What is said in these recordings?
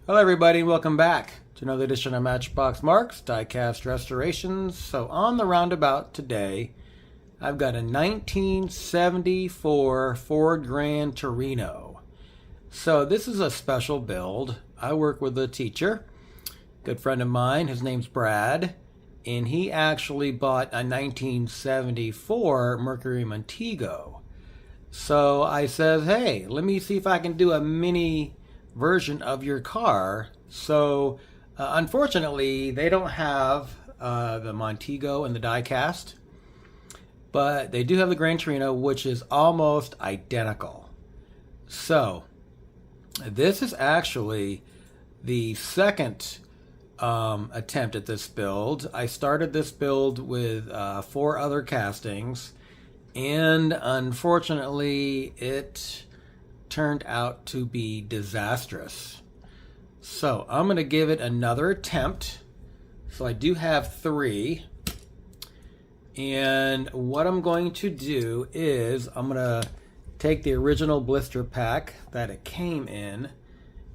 Hello everybody and welcome back to another edition of Matchbox Marks Diecast Restorations. So on the roundabout today, I've got a 1974 Ford Gran Torino. So this is a special build. I work with a teacher, good friend of mine, his name's Brad, and he actually bought a 1974 Mercury Montego. So I says, hey, let me see if I can do a mini version of your car. So unfortunately they don't have the Montego and the die cast, but they do have the Gran Torino, which is almost identical. So this is actually the second attempt at this build. I started this build with 4 other castings, and unfortunately it turned out to be disastrous. So I'm going to give it another attempt. So I do have 3. And what I'm going to do is I'm going to take the original blister pack that it came in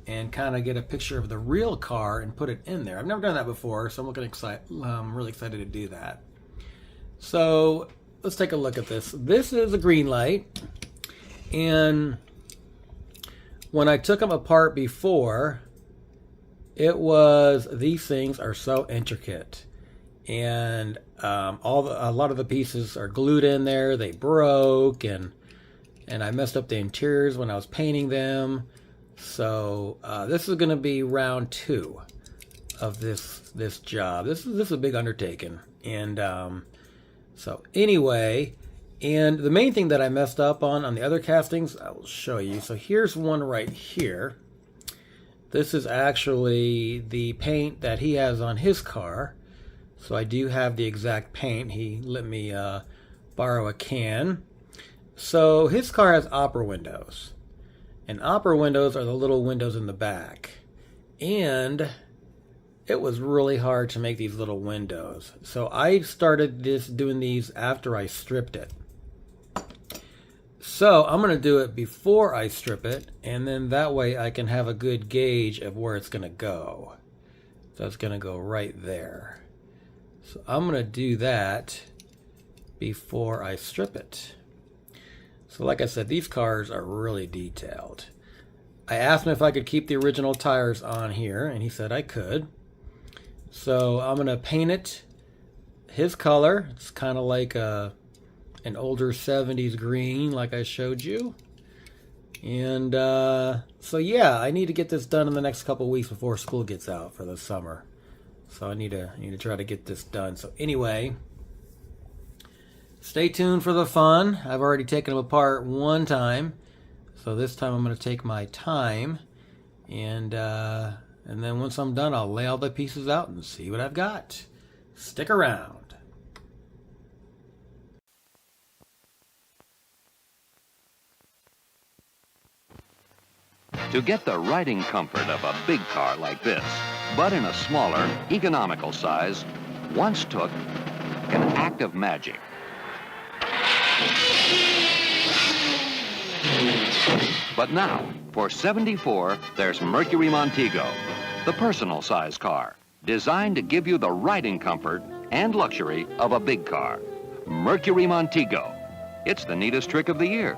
and kind of get a picture of the real car and put it in there. I've never done that before, so I'm really excited to do that. So let's take a look at this. This is a Greenlight, and when I took them apart before, it was, these things are so intricate, and a lot of the pieces are glued in there. They broke, and I messed up the interiors when I was painting them. So this is going to be round 2 of this job. This is a big undertaking, and so anyway. And the main thing that I messed up on the other castings, I will show you. So here's one right here. This is actually the paint that he has on his car. So I do have the exact paint. He let me borrow a can. So his car has opera windows. And opera windows are the little windows in the back. And it was really hard to make these little windows. So I started doing these after I stripped it. So I'm going to do it before I strip it, and then that way I can have a good gauge of where it's going to go. So it's going to go right there. So I'm going to do that before I strip it. So like I said, these cars are really detailed. I asked him if I could keep the original tires on here, and he said I could. So I'm going to paint it his color. It's kind of like an older 70s green like I showed you. And so yeah, I need to get this done in the next couple weeks before school gets out for the summer. So I need to try to get this done. So anyway, stay tuned for the fun. I've already taken them apart one time, so this time I'm going to take my time, and then once I'm done, I'll lay all the pieces out and see what I've got. Stick around. To get the riding comfort of a big car like this, but in a smaller, economical size, once took an act of magic. But now, for $74, there's Mercury Montego, the personal size car, designed to give you the riding comfort and luxury of a big car. Mercury Montego. It's the neatest trick of the year.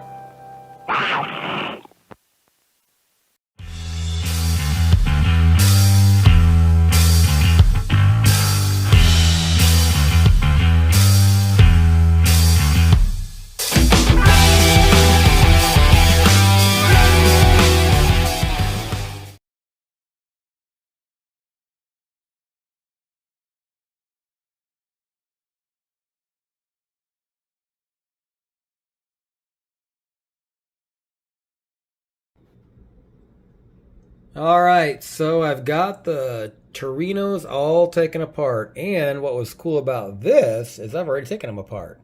Alright, so I've got the Torinos all taken apart, and what was cool about this is I've already taken them apart.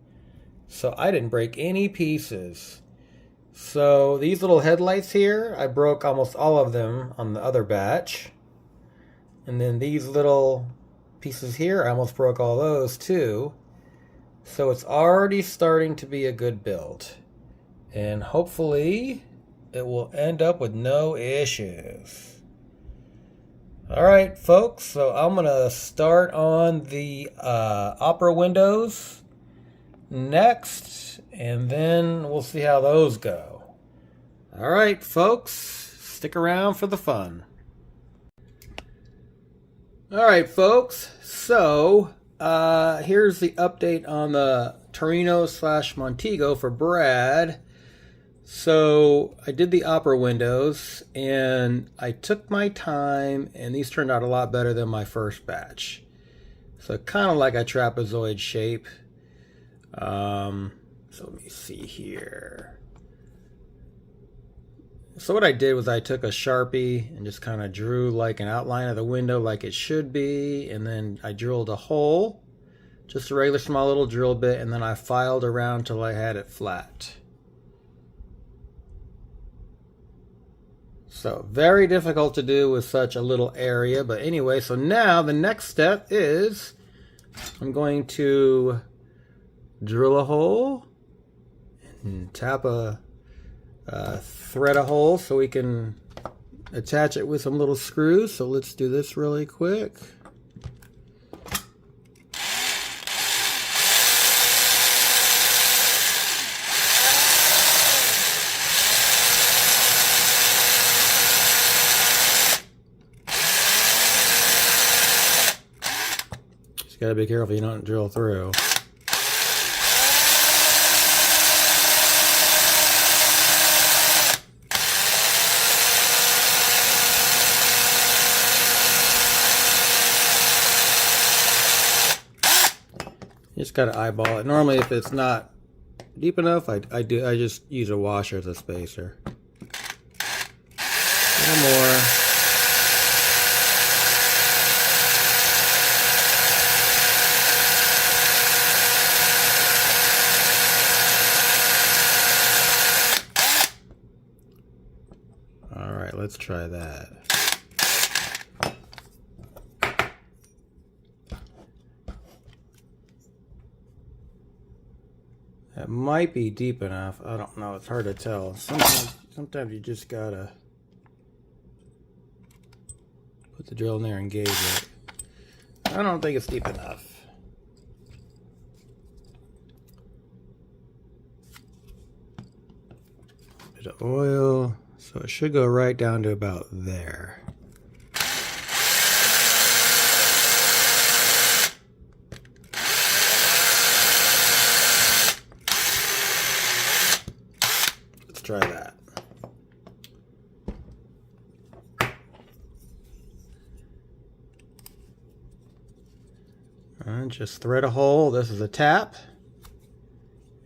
So I didn't break any pieces. So these little headlights here, I broke almost all of them on the other batch. And then these little pieces here, I almost broke all those too. So it's already starting to be a good build. And hopefully it will end up with no issues. All right, folks, so I'm going to start on the opera windows next, and then we'll see how those go. All right, folks, stick around for the fun. All right, folks, so here's the update on the Torino / Montego for Brad. So I did the opera windows and I took my time, and these turned out a lot better than my first batch. So kind of like a trapezoid shape. So let me see here. So what I did was I took a Sharpie and just kind of drew like an outline of the window like it should be, and then I drilled a hole, just a regular small little drill bit, and then I filed around till I had it flat. So very difficult to do with such a little area, but anyway, so now the next step is I'm going to drill a hole and tap a thread a hole so we can attach it with some little screws. So let's do this really quick. Just gotta be careful you don't drill through. You just gotta eyeball it. Normally, if it's not deep enough, I just use a washer as a spacer. A little more. All right, let's try that. That might be deep enough. I don't know. It's hard to tell. Sometimes you just gotta put the drill in there and gauge it. I don't think it's deep enough. Bit of oil, so it should go right down to about there. Try that. And just thread a hole. This is a tap.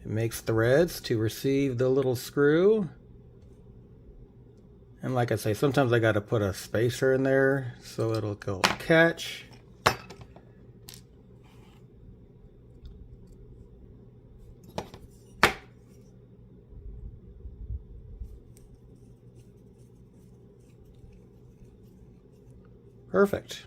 It makes threads to receive the little screw. And like I say, sometimes I got to put a spacer in there so it'll go catch. Perfect.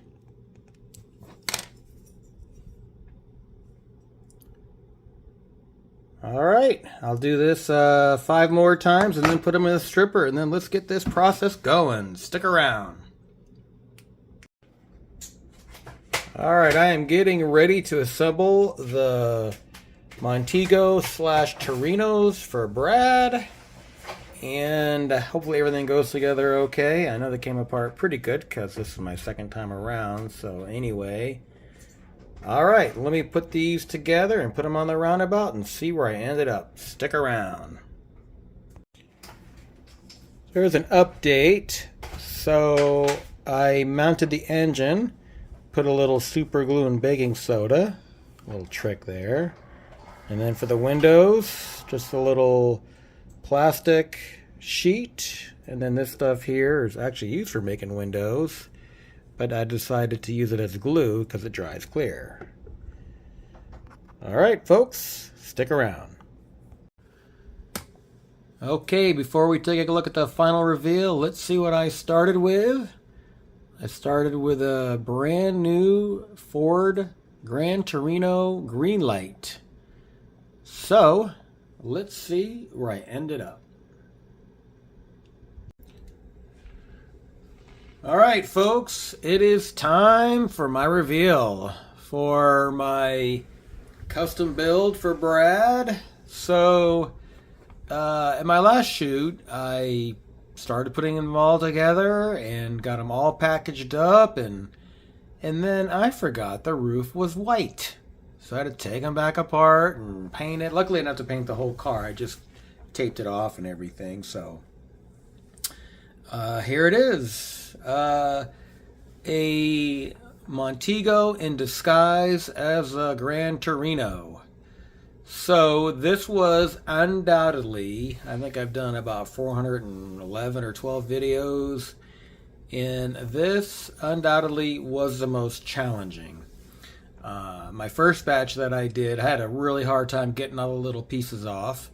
All right, I'll do this 5 more times and then put them in a stripper, and then let's get this process going. Stick around. All right, I am getting ready to assemble the Montego / Torinos for Brad. And hopefully everything goes together okay. I know they came apart pretty good because this is my second time around. So anyway, all right, let me put these together and put them on the roundabout and see where I ended up. Stick around. There's an update. So I mounted the engine, put a little super glue and baking soda, a little trick there. And then for the windows, just a little plastic sheet, and then this stuff here is actually used for making windows, but I decided to use it as glue because it dries clear. All right, folks, stick around. Okay, before we take a look at the final reveal, let's see what I started with. I started with a brand new Ford Gran Torino Greenlight. So let's see where I ended up. All right, folks, it is time for my reveal for my custom build for Brad. So, in my last shoot, I started putting them all together and got them all packaged up, and then I forgot the roof was white. So I had to take them back apart and paint it. Luckily, I didn't have to paint the whole car. I just taped it off and everything. So here it is. A Montego in disguise as a Gran Torino. So this was undoubtedly, I think I've done about 411 or 12 videos, and this undoubtedly was the most challenging. My first batch that I did, I had a really hard time getting all the little pieces off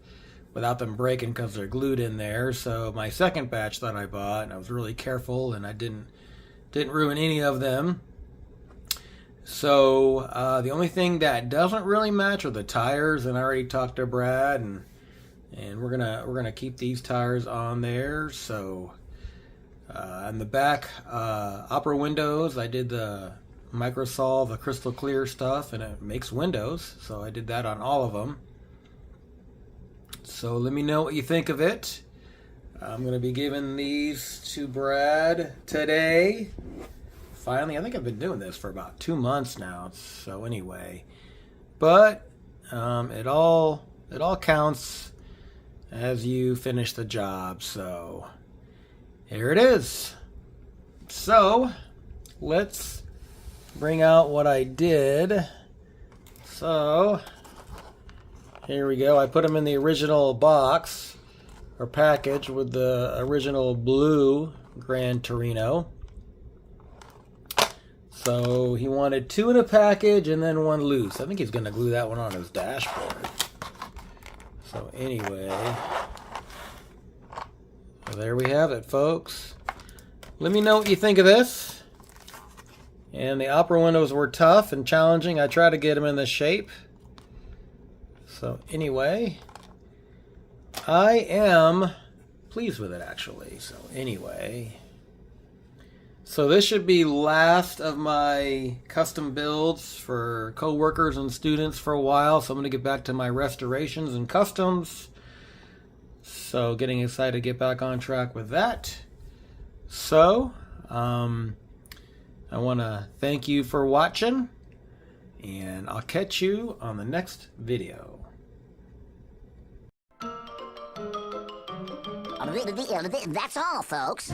without them breaking because they're glued in there. So my second batch that I bought, and I was really careful and I didn't ruin any of them. So the only thing that doesn't really match are the tires, and I already talked to Brad, and we're gonna keep these tires on there. So on the back upper windows, I did the Microsolve, the crystal clear stuff, and it makes windows, so I did that on all of them. So let me know what you think of it. I'm going to be giving these to Brad today. Finally, I think I've been doing this for about 2 months now, so anyway. But it all counts as you finish the job, so here it is. So let's bring out what I did. So here we go. I put them in the original box or package with the original blue Gran Torino. So he wanted 2 in a package and then 1 loose. I think he's going to glue that one on his dashboard. So anyway, so there we have it, folks. Let me know what you think of this. And the opera windows were tough and challenging. I tried to get them in this shape. So anyway, I am pleased with it actually. So anyway, so this should be last of my custom builds for co-workers and students for a while. So I'm going to get back to my restorations and customs. So getting excited to get back on track with that. So I want to thank you for watching, and I'll catch you on the next video. That's all, folks.